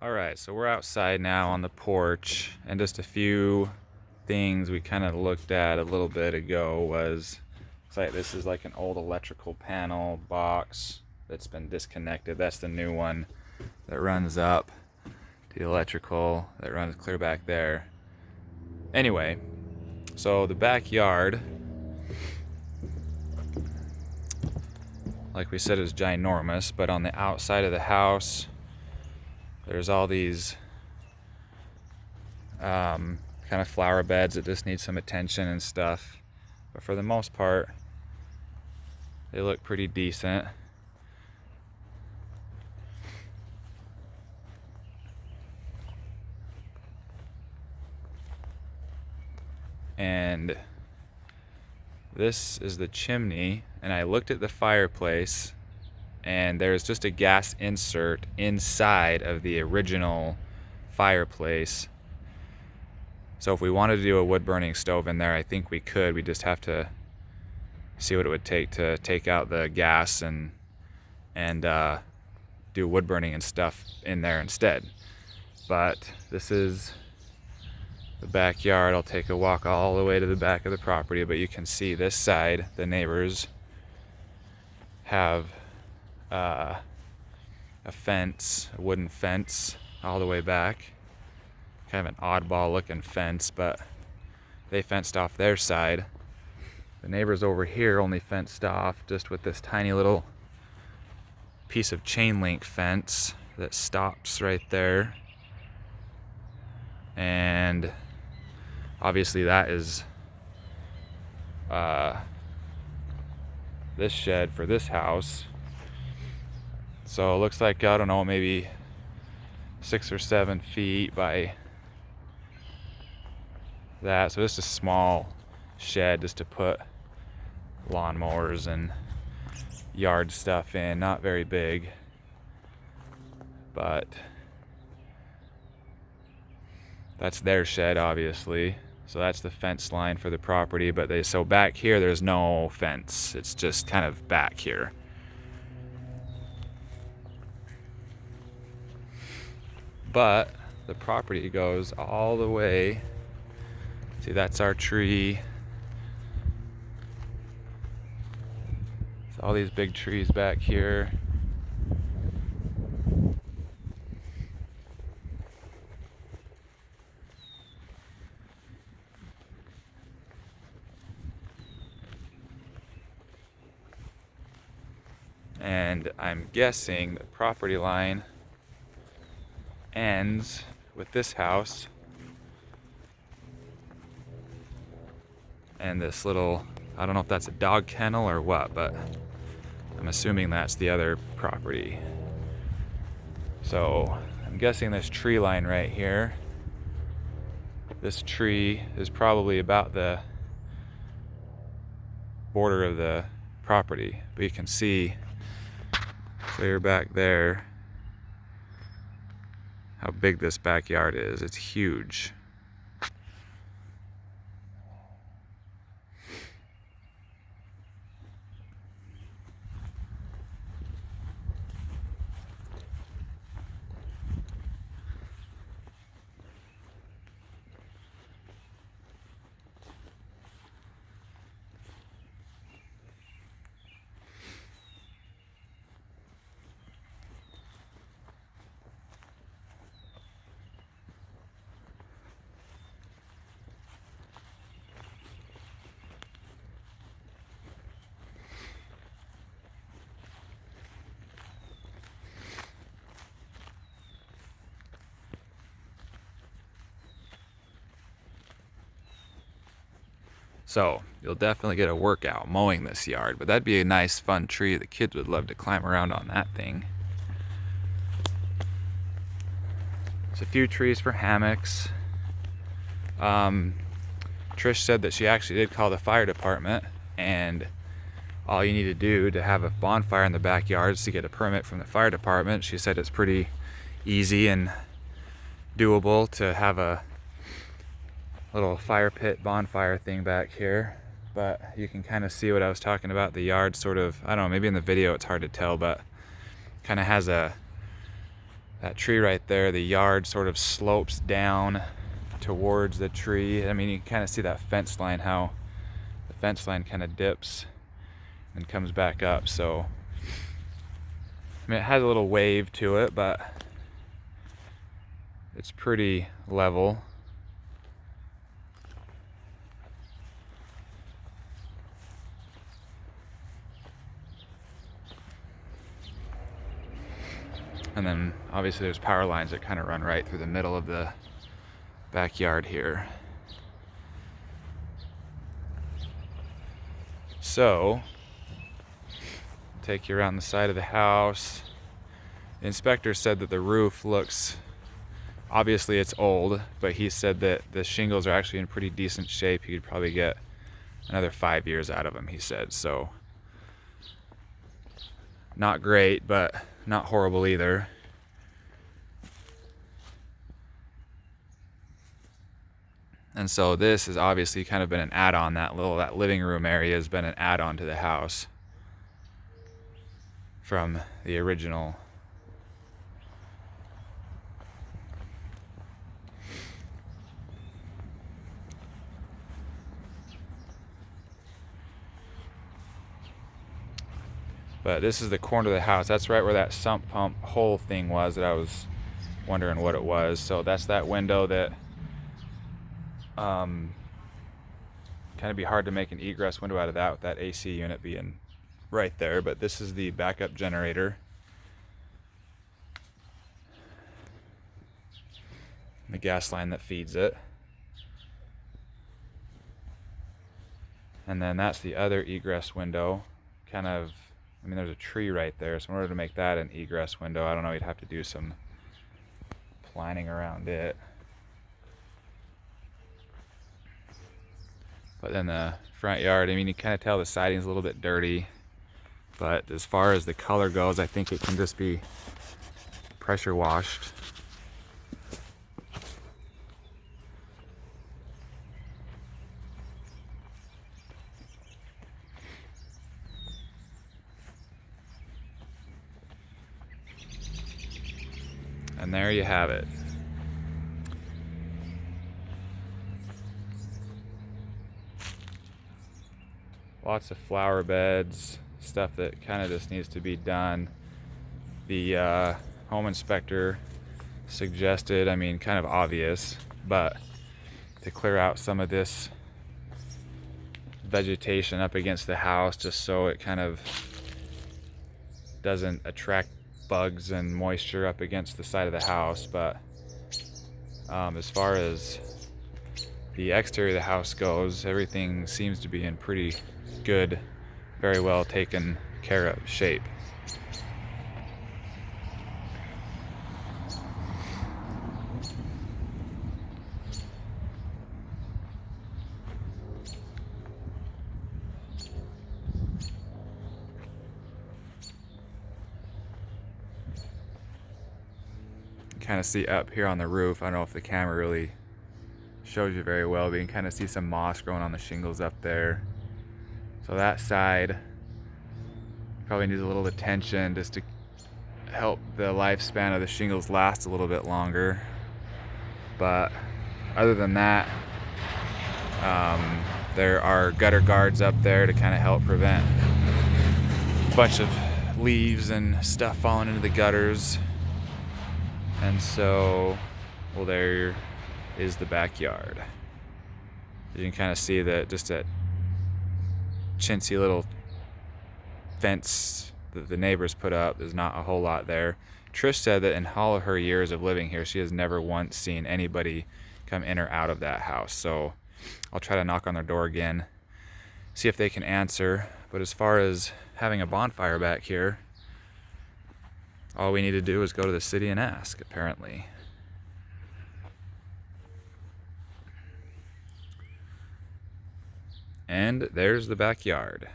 Alright, so we're outside now on the porch, and just a few things we kind of looked at a little bit ago was, looks like this is like an old electrical panel box that's been disconnected. That's the new one that runs up to the electrical that runs clear back there. Anyway, so the backyard, like we said, is ginormous, but on the outside of the house there's all these kind of flower beds that just need some attention and stuff, but for the most part they look pretty decent. And this is the chimney, and I looked at the fireplace and there's just a gas insert inside of the original fireplace. So if we wanted to do a wood burning stove in there, I think we could. We just have to see what it would take to take out the gas and do wood burning and stuff in there instead. But this is the backyard. I'll take a walk all the way to the back of the property, but you can see this side, the neighbors have a fence, a wooden fence all the way back. Kind of an oddball looking fence, but they fenced off their side. The neighbors over here only fenced off just with this tiny little piece of chain link fence that stops right there. And obviously that is this shed for this house. So it looks like, I don't know, maybe 6 or 7 feet by that. So this is a small shed just to put lawnmowers and yard stuff in. Not very big, but that's their shed, obviously. So that's the fence line for the property. But so back here there's no fence. It's just kind of back here. But the property goes all the way. See, that's our tree. There's all these big trees back here. And I'm guessing the property line ends with this house and this little, I don't know if that's a dog kennel or what, but I'm assuming that's the other property. So I'm guessing this tree line right here, this tree is probably about the border of the property, but you can see clear back there how big this backyard is. It's huge. So you'll definitely get a workout mowing this yard, but that'd be a nice fun tree. The kids would love to climb around on that thing. There's a few trees for hammocks. Trish said that she actually did call the fire department, and all you need to do to have a bonfire in the backyard is to get a permit from the fire department. She said it's pretty easy and doable to have a little fire pit bonfire thing back here. But you can kind of see what I was talking about. The yard sort of, I don't know, maybe in the video it's hard to tell, but kind of has a that tree right there, the yard sort of slopes down towards the tree. I mean, you can kind of see that fence line, how the fence line kind of dips and comes back up. So, I mean, it has a little wave to it, but it's pretty level. And then obviously there's power lines that kind of run right through the middle of the backyard here. So, take you around the side of the house. The inspector said that the roof looks, obviously it's old, but he said that the shingles are actually in pretty decent shape. You could probably get another 5 years out of them, he said. So, not great, but not horrible either. And so this has obviously kind of been an add-on. That living room area has been an add-on to the house from the original. But this is the corner of the house. That's right where that sump pump hole thing was that I was wondering what it was. So that's that window that kind of be hard to make an egress window out of that with that AC unit being right there. But this is the backup generator. The gas line that feeds it. And then that's the other egress window. Kind of, I mean, there's a tree right there, so in order to make that an egress window, I don't know, you'd have to do some planning around it. But then the front yard, I mean, you kind of tell the siding's a little bit dirty, but as far as the color goes, I think it can just be pressure washed. And there you have it. Lots of flower beds, stuff that kind of just needs to be done. The home inspector suggested, I mean, kind of obvious, but to clear out some of this vegetation up against the house just so it kind of doesn't attract bugs and moisture up against the side of the house. But as far as the exterior of the house goes, everything seems to be in pretty good, very well taken care of shape. Kind of see up here on the roof, I don't know if the camera really shows you very well, but you can kind of see some moss growing on the shingles up there. So that side probably needs a little attention just to help the lifespan of the shingles last a little bit longer. But other than that, there are gutter guards up there to kind of help prevent a bunch of leaves and stuff falling into the gutters. And so, well, there is the backyard. You can kind of see that just that chintzy little fence that the neighbors put up. There's not a whole lot there. Trish said that in all of her years of living here, she has never once seen anybody come in or out of that house. So I'll try to knock on their door again, see if they can answer. But as far as having a bonfire back here, all we need to do is go to the city and ask, apparently. And there's the backyard.